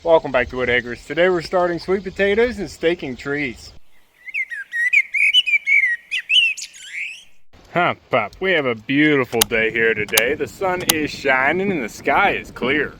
Welcome back to Whitt Acres. Today we're starting sweet potatoes and staking trees. Pop, we have a beautiful day here today. The sun is shining and the sky is clear.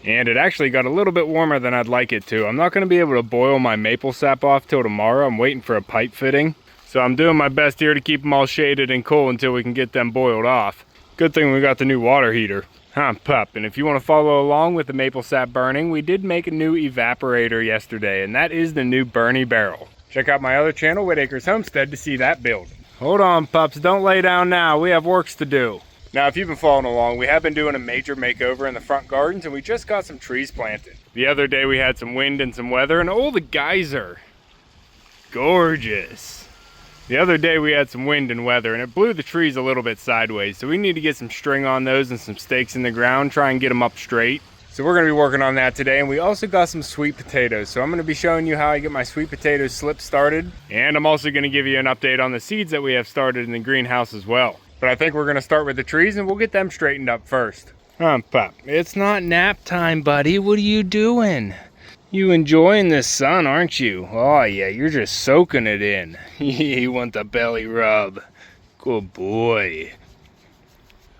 And it actually got a little bit warmer than I'd like it to. I'm not going to be able to boil my maple sap off till tomorrow. I'm waiting for a pipe fitting. So I'm doing my best here to keep them all shaded and cool until we can get them boiled off. Good thing we got the new water heater. Pup, and if you want to follow along with the maple sap burning, we did make a new evaporator yesterday, and that is the new Bernie barrel. Check out my other channel, Whitt Acres Homestead, to see that build. Hold on, pups, don't lay down now. We have works to do. Now, if you've been following along, we have been doing a major makeover in the front gardens, and we just got some trees planted. The other day we had some wind and some weather, and oh, the geyser. Gorgeous. The other day we had some wind and weather and it blew the trees a little bit sideways, so we need to get some string on those and some stakes in the ground, try and get them up straight. So we're going to be working on that today, and we also got some sweet potatoes. So I'm going to be showing you how I get my sweet potato slip started, and I'm also going to give you an update on the seeds that we have started in the greenhouse as well. But I think we're going to start with the trees and we'll get them straightened up first. Pop, it's not nap time, buddy. What are you doing? You enjoying this sun, aren't you? Oh yeah, you're just soaking it in. You want the belly rub. Good boy.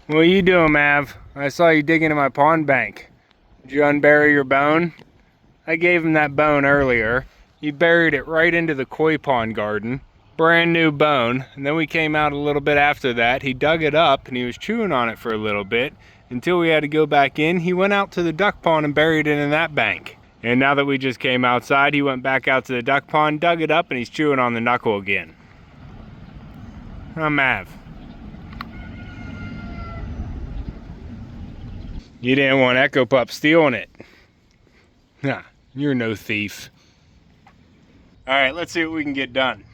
What are you doing, Mav? I saw you digging in my pond bank. Did you unbury your bone? I gave him that bone earlier. He buried it right into the koi pond garden. Brand new bone. And then we came out a little bit after that. He dug it up and he was chewing on it for a little bit until we had to go back in. He went out to the duck pond and buried it in that bank. And now that we just came outside, he went back out to the duck pond, dug it up, and he's chewing on the knuckle again. Mav. You didn't want Echo Pup stealing it. Nah, you're no thief. All right, let's see what we can get done.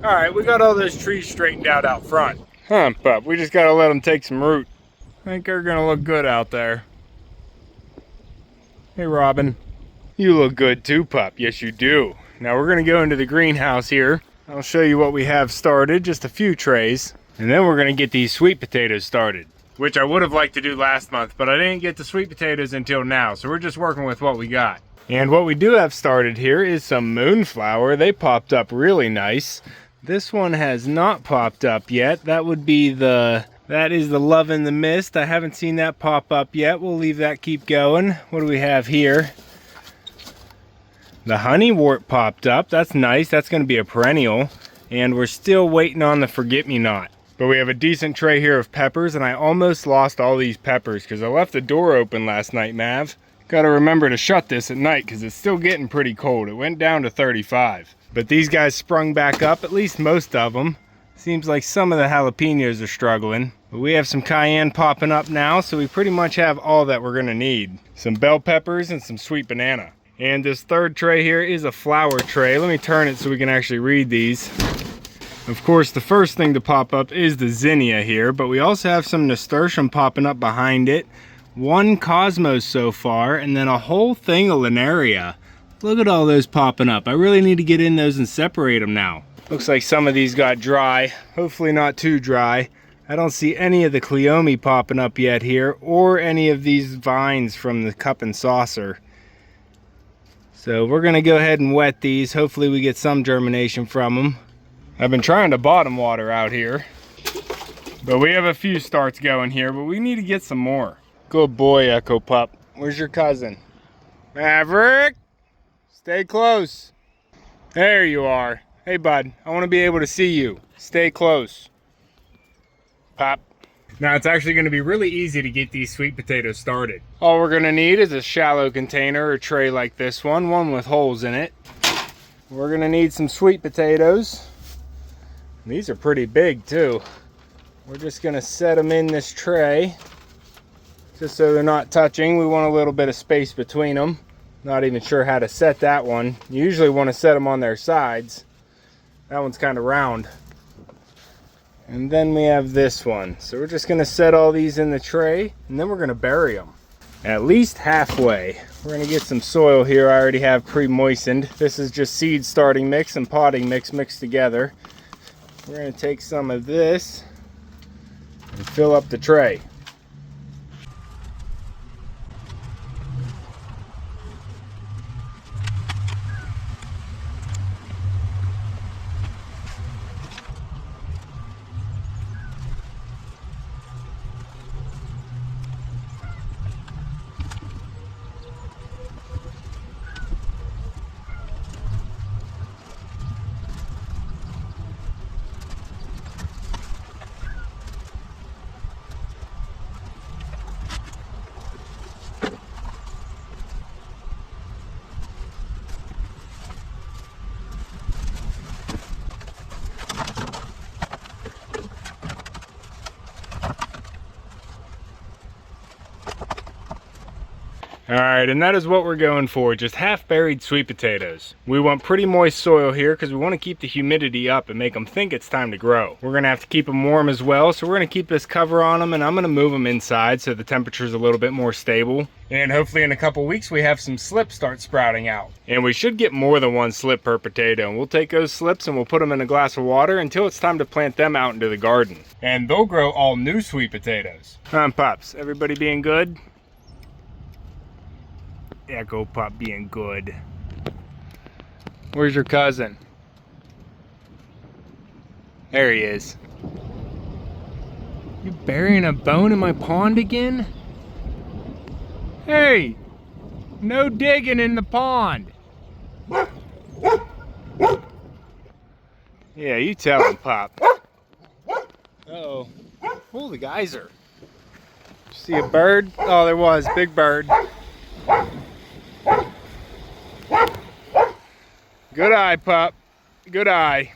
All right, we got all those trees straightened out front. Huh, pup, we just gotta let them take some root. I think they're gonna look good out there. Hey, Robin. You look good too, pup. Yes, you do. Now we're gonna go into the greenhouse here. I'll show you what we have started, just a few trays. And then we're gonna get these sweet potatoes started, which I would have liked to do last month, but I didn't get the sweet potatoes until now, so we're just working with what we got. And what we do have started here is some moonflower. They popped up really nice. This one has not popped up yet. That is the Love in the Mist. I haven't seen that pop up yet. We'll leave that keep going. What do we have here? The honeywort popped up. That's nice. That's going to be a perennial. And we're still waiting on the forget-me-not. But we have a decent tray here of peppers, and I almost lost all these peppers because I left the door open last night, Mav. Gotta remember to shut this at night because it's still getting pretty cold. It went down to 35. But these guys sprung back up, at least most of them. Seems like some of the jalapenos are struggling. But we have some cayenne popping up now, so we pretty much have all that we're gonna need. Some bell peppers and some sweet banana. And this third tray here is a flower tray. Let me turn it so we can actually read these. Of course, the first thing to pop up is the zinnia here, but we also have some nasturtium popping up behind it. One cosmos so far, and then a whole thing of linaria. Look at all those popping up. I really need to get in those and separate them now. Looks like some of these got dry. Hopefully not too dry. I don't see any of the cleome popping up yet here, or any of these vines from the cup and saucer. So we're gonna go ahead and wet these. Hopefully we get some germination from them. I've been trying to bottom water out here, but we have a few starts going here, but we need to get some more. Good boy, Echo Pup. Where's your cousin? Maverick! Stay close. There you are. Hey, bud, I want to be able to see you. Stay close. Pop. Now, it's actually going to be really easy to get these sweet potatoes started. All we're going to need is a shallow container or tray like this one with holes in it. We're going to need some sweet potatoes. These are pretty big too. We're just gonna set them in this tray just so they're not touching. We want a little bit of space between them. Not even sure how to set that one. You usually want to set them on their sides. That one's kind of round. And then we have this one. So we're just gonna set all these in the tray, and then we're gonna bury them at least halfway. We're gonna get some soil here I already have pre-moistened. This is just seed starting mix and potting mix mixed together. We're going to take some of this and fill up the tray. Alright, and that is what we're going for, just half buried sweet potatoes. We want pretty moist soil here because we want to keep the humidity up and make them think it's time to grow. We're going to have to keep them warm as well, so we're going to keep this cover on them, and I'm going to move them inside so the temperature's a little bit more stable. And hopefully in a couple weeks we have some slips start sprouting out. And we should get more than one slip per potato, and we'll take those slips and we'll put them in a glass of water until it's time to plant them out into the garden. And they'll grow all new sweet potatoes. Pops, everybody being good? Echo Pup being good. Where's your cousin? There he is. You burying a bone in my pond again? Hey! No digging in the pond! Yeah, you tell him, Pop. Uh-oh. Oh, the geyser. See a bird? Oh, there was. Big bird. Good eye, Pup. Good eye.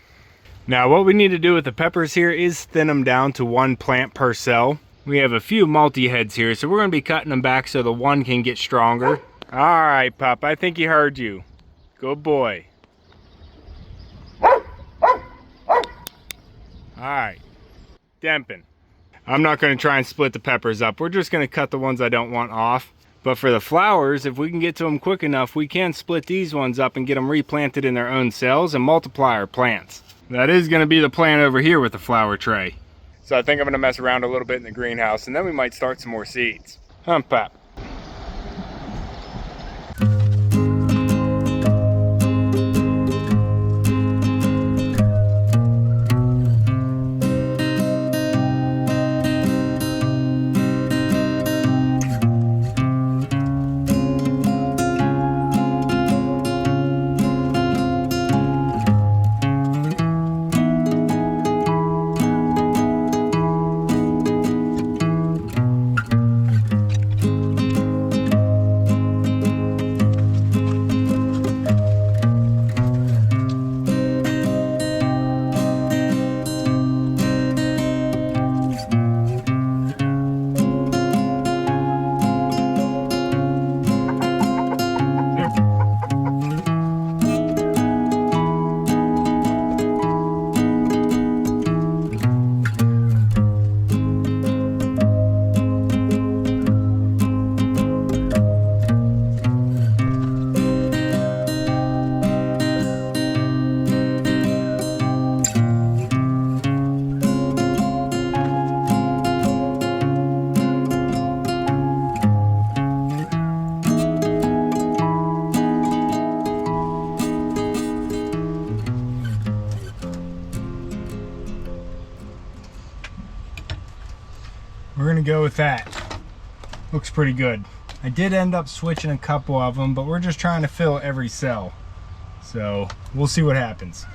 Now what we need to do with the peppers here is thin them down to one plant per cell. We have a few multi-heads here, so we're going to be cutting them back so the one can get stronger. Alright, Pup, I think he heard you. Good boy. All right, demping. I'm not going to try and split the peppers up. We're just going to cut the ones I don't want off. But for the flowers, if we can get to them quick enough, we can split these ones up and get them replanted in their own cells and multiply our plants. That is going to be the plan over here with the flower tray. So I think I'm going to mess around a little bit in the greenhouse, and then we might start some more seeds. Pap. We're gonna go with that. Looks pretty good. I did end up switching a couple of them, but we're just trying to fill every cell. So we'll see what happens.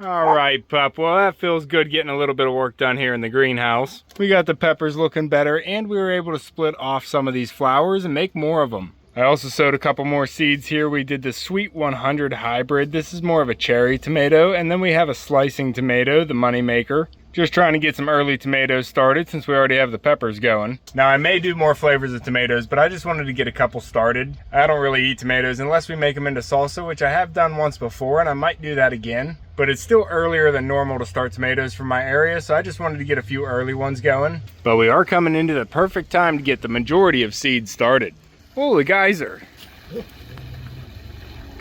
All right, pup. Well, that feels good getting a little bit of work done here in the greenhouse. We got the peppers looking better, and we were able to split off some of these flowers and make more of them. I also sowed a couple more seeds here. We did the Sweet 100 hybrid. This is more of a cherry tomato, and then we have a slicing tomato, the money maker. Just trying to get some early tomatoes started since we already have the peppers going. Now I may do more flavors of tomatoes, but I just wanted to get a couple started. I don't really eat tomatoes unless we make them into salsa, which I have done once before, and I might do that again. But it's still earlier than normal to start tomatoes from my area, so I just wanted to get a few early ones going. But we are coming into the perfect time to get the majority of seeds started. Holy geyser.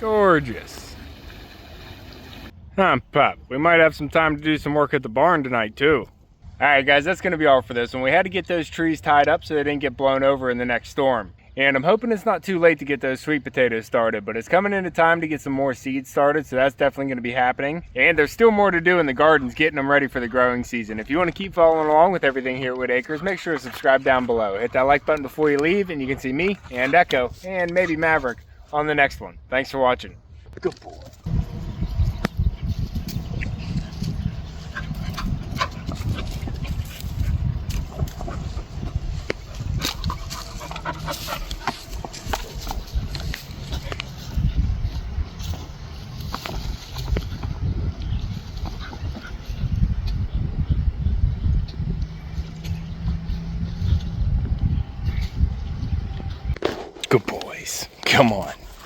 Gorgeous. Huh, pup. We might have some time to do some work at the barn tonight, too. Alright guys, that's going to be all for this one. We had to get those trees tied up so they didn't get blown over in the next storm. And I'm hoping it's not too late to get those sweet potatoes started, but it's coming into time to get some more seeds started, so that's definitely going to be happening. And there's still more to do in the gardens, getting them ready for the growing season. If you want to keep following along with everything here at Whitt Acres, make sure to subscribe down below. Hit that like button before you leave, and you can see me and Echo and maybe Maverick on the next one. Thanks for watching. Good boy. Good boys. Come on.